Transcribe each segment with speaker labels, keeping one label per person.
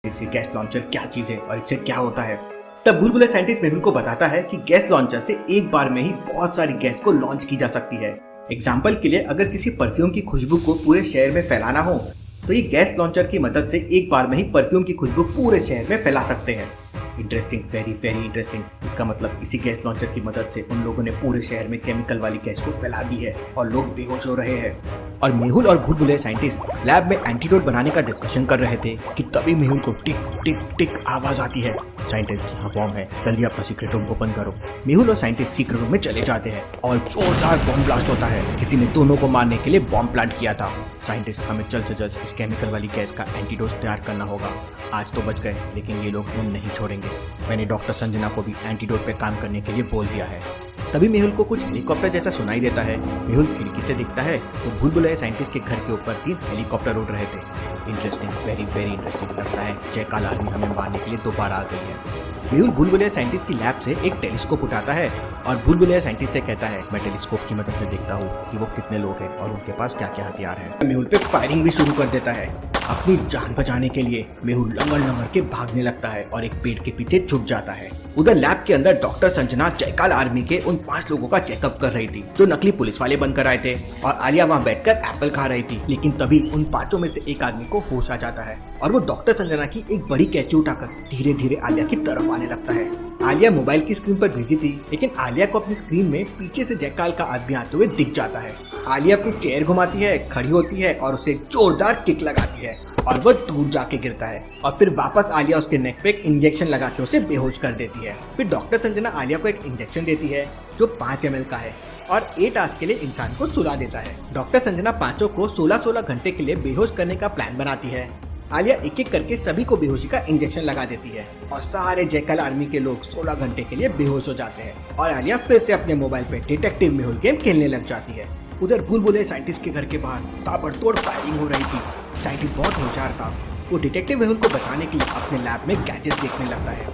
Speaker 1: इसे gas launcher क्या चीज है और इससे क्या होता है। तब बुलबुला साइंटिस्ट मेहुल को बताता है कि गैस लॉन्चर से एक बार में ही बहुत सारी गैस को लॉन्च की जा सकती है। एग्जाम्पल के लिए अगर किसी परफ्यूम की खुशबू को पूरे शहर में फैलाना हो तो ये गैस लॉन्चर की मदद से एक बार में ही परफ्यूम की खुशबू पूरे शहर में फैला सकते हैं। Interesting, very very interesting. इसका मतलब इसी गैस लॉन्चर की मदद से उन लोगों ने पूरे शहर में केमिकल वाली गैस को फैला दी है और लोग बेहोश हो रहे हैं। और मेहुल और बुलबुले साइंटिस्ट लैब में एंटीडोट बनाने का डिस्कशन कर रहे थे कि तभी मेहुल को टिक टिक टिक आवाज आती है। साइंटिस्ट, यहाँ बॉम्ब है, जल्दी अपना सीक्रेट रूम ओपन करो। मेहुल और साइंटिस्ट सीक्रेट रूम में चले जाते हैं और जोरदार बॉम्ब ब्लास्ट होता है। किसी ने दोनों को मारने के लिए बॉम्ब प्लांट किया था। साइंटिस्ट, हमें जल्द से जल्द इस केमिकल वाली गैस का एंटीडोट तैयार करना होगा। आज तो बच गए लेकिन ये लोग हमें नहीं छोड़ेंगे। मैंने डॉक्टर संजना को भी एंटीडोट पे काम करने के लिए बोल दिया है। तभी मेहुल को कुछ हेलीकॉप्टर जैसा सुनाई देता है। मेहुल खिड़की से दिखता है तो बुलबुले साइंटिस्ट के घर के ऊपर 3 हेलीकॉप्टर उड़ रहे थे। Interesting, very very interesting. लगता है जयकाल आर्मी हमें मारने के लिए दोबारा आ गई है। मेहुल बुलबुले साइंटिस्ट की लैब से एक टेलीस्कोप उठाता है और बुलबुले साइंटिस्ट से कहता है, मैं टेलीस्कोप की मदद से देखता हूँ कि वो कितने लोग हैं और उनके पास क्या क्या हथियार है। मेहुल पे फायरिंग भी शुरू कर देता है। अपनी जान बचाने के लिए मेहुल लंगड़ लंगड़ के भागने लगता है और एक पेड़ के पीछे छुप जाता है। उधर लैब के अंदर डॉक्टर संजना जयकाल आर्मी के उन 5 लोगों का चेकअप कर रही थी जो नकली पुलिस वाले बनकर आए थे और आलिया वहाँ बैठकर एप्पल खा रही थी। लेकिन तभी उन 5 में से एक आदमी को होश आ जाता है और वो डॉक्टर संजना की एक बड़ी कैंची उठाकर धीरे धीरे आलिया की तरफ आने लगता है। आलिया मोबाइल की स्क्रीन पर बिजी थी लेकिन आलिया को अपनी स्क्रीन में पीछे से जयकाल का आदमी आते हुए दिख जाता है। आलिया अपनी चेयर घुमाती है, खड़ी होती है और उसे जोरदार किक लगाती है और वह दूर जाके गिरता है और फिर वापस आलिया उसके नेक पे एक इंजेक्शन लगा के उसे बेहोश कर देती है। फिर डॉक्टर संजना आलिया को एक इंजेक्शन देती है जो 5 ml का है और 8 आवर्स के लिए इंसान को सुला देता है। डॉक्टर संजना 5 को 16-16 घंटे के लिए बेहोश करने का प्लान बनाती है। आलिया एक एक करके सभी को बेहोशी का इंजेक्शन लगा देती है और सारे जयकाल आर्मी के लोग 16 घंटे के लिए बेहोश हो जाते हैं और आलिया फिर से अपने मोबाइल पे डिटेक्टिव मेहुल गेम खेलने लग जाती है। उधर बुलबुले साइंटिस्ट के घर के बाहर ताबड़तोड़ फायरिंग हो रही थी। साइंटिस्ट बहुत होशियार था। वो डिटेक्टिव मेहुल को बचाने के लिए अपने लैब में गैजेट्स देखने लगता है।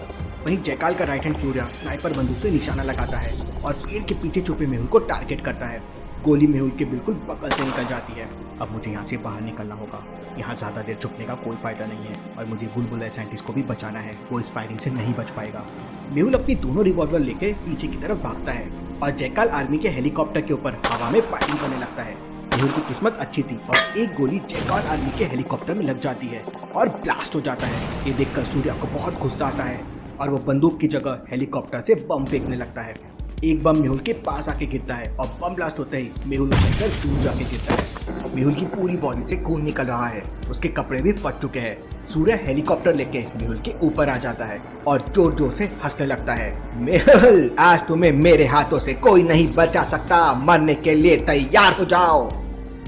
Speaker 1: वहीं जयकाल का राइट हैंड सूर्या स्नाइपर बंदूक से निशाना लगाता है और पेड़ के पीछे छुपे मेहुल को टारगेट करता है। गोली मेहुल के बिल्कुल बगल से निकल जाती है। अब मुझे यहाँ से बाहर निकलना होगा। यहाँ ज्यादा देर छुपने का कोई फायदा नहीं है और मुझे बुलबुले साइंटिस्ट को भी बचाना है। वो इस फायरिंग से नहीं बच पाएगा। मेहुल अपनी दोनों रिवॉल्वर लेके पीछे की तरफ भागता है और जयकाल आर्मी के हेलीकॉप्टर के ऊपर हवा में फायरिंग करने लगता है। मेहुल की किस्मत अच्छी थी और एक गोली जयकाल आर्मी के हेलीकॉप्टर में लग जाती है और ब्लास्ट हो जाता है। ये देखकर सूर्या को बहुत गुस्सा आता है और वो बंदूक की जगह हेलीकॉप्टर से बम फेंकने लगता है। एक बम मेहुल के पास आके गिरता है और बम ब्लास्ट होते ही मेहुल उछलकर दूर जाके गिरता है। मेहुल की पूरी बॉडी से खून निकल रहा है। उसके कपड़े भी फट चुके हैं। सूर्य हेलीकॉप्टर लेके मेहुल के ऊपर आ जाता है और जोर जोर से हंसने लगता है। मेहुल, आज तुम्हें मेरे हाथों से कोई नहीं बचा सकता। मरने के लिए तैयार हो जाओ।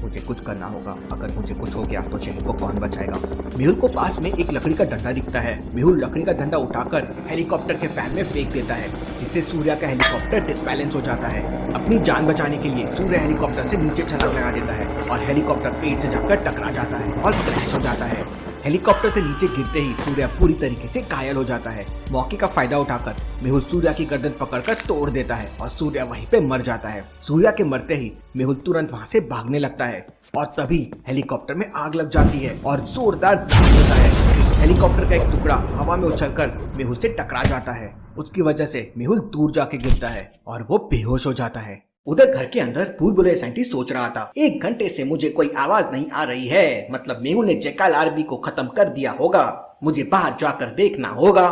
Speaker 1: मुझे कुछ करना होगा। अगर मुझे कुछ हो गया तो शहर को कौन बचाएगा। मेहुल को पास में एक लकड़ी का डंडा दिखता है। मेहुल लकड़ी का डंडा उठाकर हेलीकॉप्टर के फैन में फेंक देता है जिससे सूर्या का हेलीकॉप्टर डिसबैलेंस हो जाता है। अपनी जान बचाने के लिए सूर्य हेलीकॉप्टर से नीचे छलांग लगा देता है और हेलीकॉप्टर पेड़ से जाकर टकरा जाता है और क्रैश हो जाता है। हेलीकॉप्टर से नीचे गिरते ही सूर्या पूरी तरीके से घायल हो जाता है। मौके का फायदा उठाकर मेहुल सूर्या की गर्दन पकड़कर तोड़ देता है और सूर्या वहीं पे मर जाता है। सूर्या के मरते ही मेहुल तुरंत वहां से भागने लगता है और तभी हेलीकॉप्टर में आग लग जाती है और जोरदार ब्लास्ट होता है। हेलीकॉप्टर का एक टुकड़ा हवा में उछलकर मेहुल से टकरा जाता है। उसकी वजह से मेहुल दूर जाके गिरता है और वो बेहोश हो जाता है। उधर घर के अंदर बुलबुले साइंटिस्ट सोच रहा था, 1 घंटे से मुझे कोई आवाज नहीं आ रही है। मतलब मेहुल ने जयकाल आर्मी को खत्म कर दिया होगा। मुझे बाहर जाकर देखना होगा।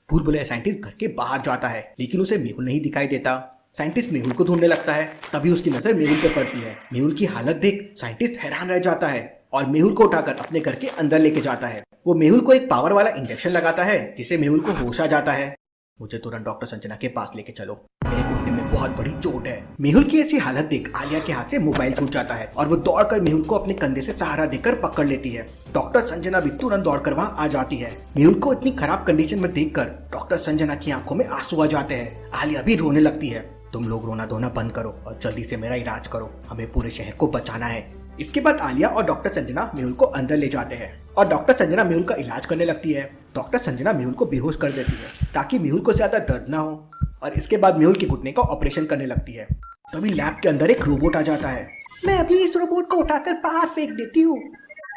Speaker 1: बुलबुले साइंटिस्ट घर के बाहर जाता है लेकिन उसे मेहुल नहीं दिखाई देता। साइंटिस्ट मेहुल को ढूंढने लगता है। तभी उसकी नजर मेहुल पे पड़ती है। मेहुल की हालत देख साइंटिस्ट हैरान रह जाता है और मेहुल को उठाकर अपने घर के अंदर लेके जाता है। वो मेहुल को एक पावर वाला इंजेक्शन लगाता है जिससे मेहुल को होश आ जाता है। मुझे तुरंत डॉक्टर संजना के पास लेके चलो, मेरे घुटने में बहुत बड़ी चोट है। मेहुल की ऐसी हालत देख आलिया के हाथ से मोबाइल छूट जाता है और वो दौड़कर मेहुल को अपने कंधे से सहारा देकर पकड़ लेती है। डॉक्टर संजना भी तुरंत दौड़कर वहाँ आ जाती है। मेहुल को इतनी खराब कंडीशन में देखकर डॉक्टर संजना की आंखों में आंसू आ जाते हैं। आलिया भी रोने लगती है। तुम लोग रोना धोना बंद करो और जल्दी से मेरा इलाज करो। हमें पूरे शहर को बचाना है। इसके बाद आलिया और डॉक्टर संजना मेहुल को अंदर ले जाते हैं और डॉक्टर संजना मेहुल का इलाज करने लगती है। डॉक्टर संजना मेहुल को बेहोश कर देती है ताकि मेहुल को ज्यादा दर्द ना हो और इसके बाद मेहुल के घुटने का ऑपरेशन करने लगती है। तभी लैब के अंदर एक रोबोट आ जाता है। मैं अभी इस रोबोट को उठाकर बाहर फेंक देती हूँ।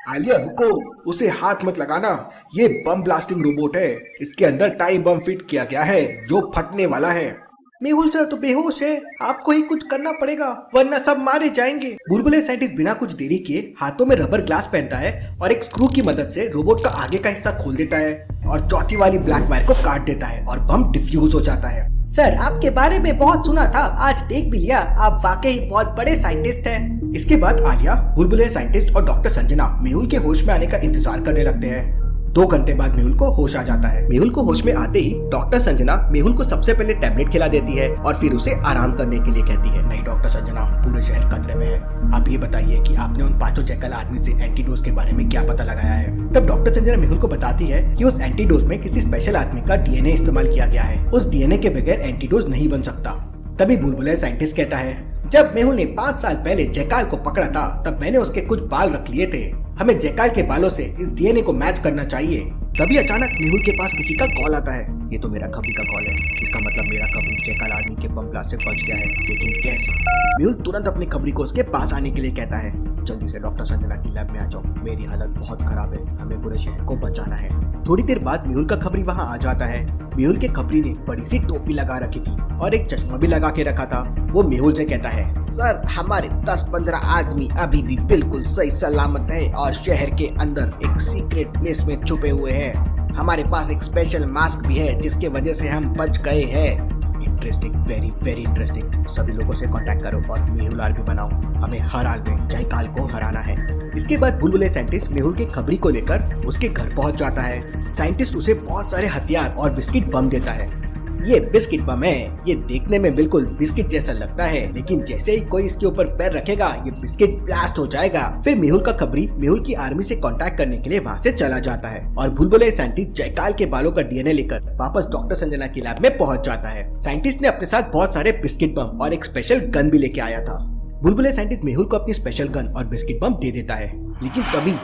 Speaker 2: आलिया रुको, उसे हाथ मत लगाना। ये बम ब्लास्टिंग रोबोट है। इसके अंदर टाइम बम फिट किया गया है जो फटने वाला है।
Speaker 1: मेहुल सर तो बेहोश है, आपको ही कुछ करना पड़ेगा वरना सब मारे जाएंगे। बुलबुले साइंटिस्ट बिना कुछ देरी किए हाथों में रबर ग्लास पहनता है और एक स्क्रू की मदद से रोबोट का आगे का हिस्सा खोल देता है और चौथी वाली ब्लैक वायर को काट देता है और बम डिफ्यूज हो जाता है। सर आपके बारे में बहुत सुना था, आज देख भी लिया, आप वाकई बहुत बड़े साइंटिस्ट हैं। इसके बाद आलिया, बुलबुले साइंटिस्ट और डॉक्टर संजना मेहुल के होश में आने का इंतजार करने लगते हैं। 2 घंटे बाद मेहुल को होश आ जाता है। मेहुल को होश में आते ही डॉक्टर संजना मेहुल को सबसे पहले टैबलेट खिला देती है और फिर उसे आराम करने के लिए कहती है। नहीं डॉक्टर संजना, पूरे शहर खतरे में है। आप ये बताइए कि आपने उन 5 जैकल आदमी से एंटीडोज के बारे में क्या पता लगाया है। तब डॉक्टर संजना मेहुल को बताती है कि उस एंटीडोज में किसी स्पेशल आदमी का डीएनए इस्तेमाल किया गया है। उस डीएनए के बगैर एंटीडोज नहीं बन सकता। तभी बुलबुले साइंटिस्ट कहता है, जब मेहुल ने 5 साल पहले जैकाल को पकड़ा था तब मैंने उसके कुछ बाल रख लिए थे। हमें जैकाल के बालों से इस डीएनए को मैच करना चाहिए। तभी अचानक मेहुल के पास किसी का कॉल आता है। ये तो मेरा खबरी का कॉल है। इसका मतलब मेरा खबरी जैकाल आदमी के बम ब्लास्ट से बच गया है, लेकिन कैसे? मेहुल तुरंत अपनी खबरी को उसके पास आने के लिए कहता है, जल्दी से डॉक्टर संजना की लैब में आ जाओ, मेरी हालत बहुत खराब है, हमें पूरे शहर को बचाना है। थोड़ी देर बाद मेहुल का खबरी वहाँ आ जाता है। मेहुल के खबरी ने बड़ी सी टोपी लगा रखी थी और एक चश्मा भी लगा के रखा था। वो मेहुल से कहता है,
Speaker 3: सर हमारे 10-15 आदमी अभी भी बिल्कुल सही सलामत है और शहर के अंदर एक सीक्रेट प्लेस में छुपे हुए हैं। हमारे पास एक स्पेशल मास्क भी है जिसके वजह से हम बच गए हैं।
Speaker 1: Interesting, very very interesting. सभी लोगों से कांटेक्ट करो और मेहुल आर्मी बनाओ। हमें हर हाल में जयकाल को हराना है। इसके बाद बुलबुले साइंटिस्ट मेहुल के खबरी को लेकर उसके घर पहुंच जाता है। साइंटिस्ट उसे बहुत सारे हथियार और बिस्किट बम देता है। ये बिस्किट बम है, ये देखने में बिल्कुल बिस्किट जैसा लगता है, लेकिन जैसे ही कोई इसके ऊपर पैर रखेगा ये बिस्किट ब्लास्ट हो जाएगा। फिर मेहुल का खबरी मेहुल की आर्मी से कांटेक्ट करने के लिए वहाँ से चला जाता है और बुलबुले साइंटिस्ट जयकाल के बालों का डीएनए लेकर वापस डॉक्टर संजना की लैब में पहुंच जाता है। साइंटिस्ट ने अपने साथ बहुत सारे बिस्किट बम और एक स्पेशल गन भी लेके आया था। बुलबुले साइंटिस्ट मेहुल को अपनी स्पेशल गन और बिस्किट बम दे देता है, लेकिन तभी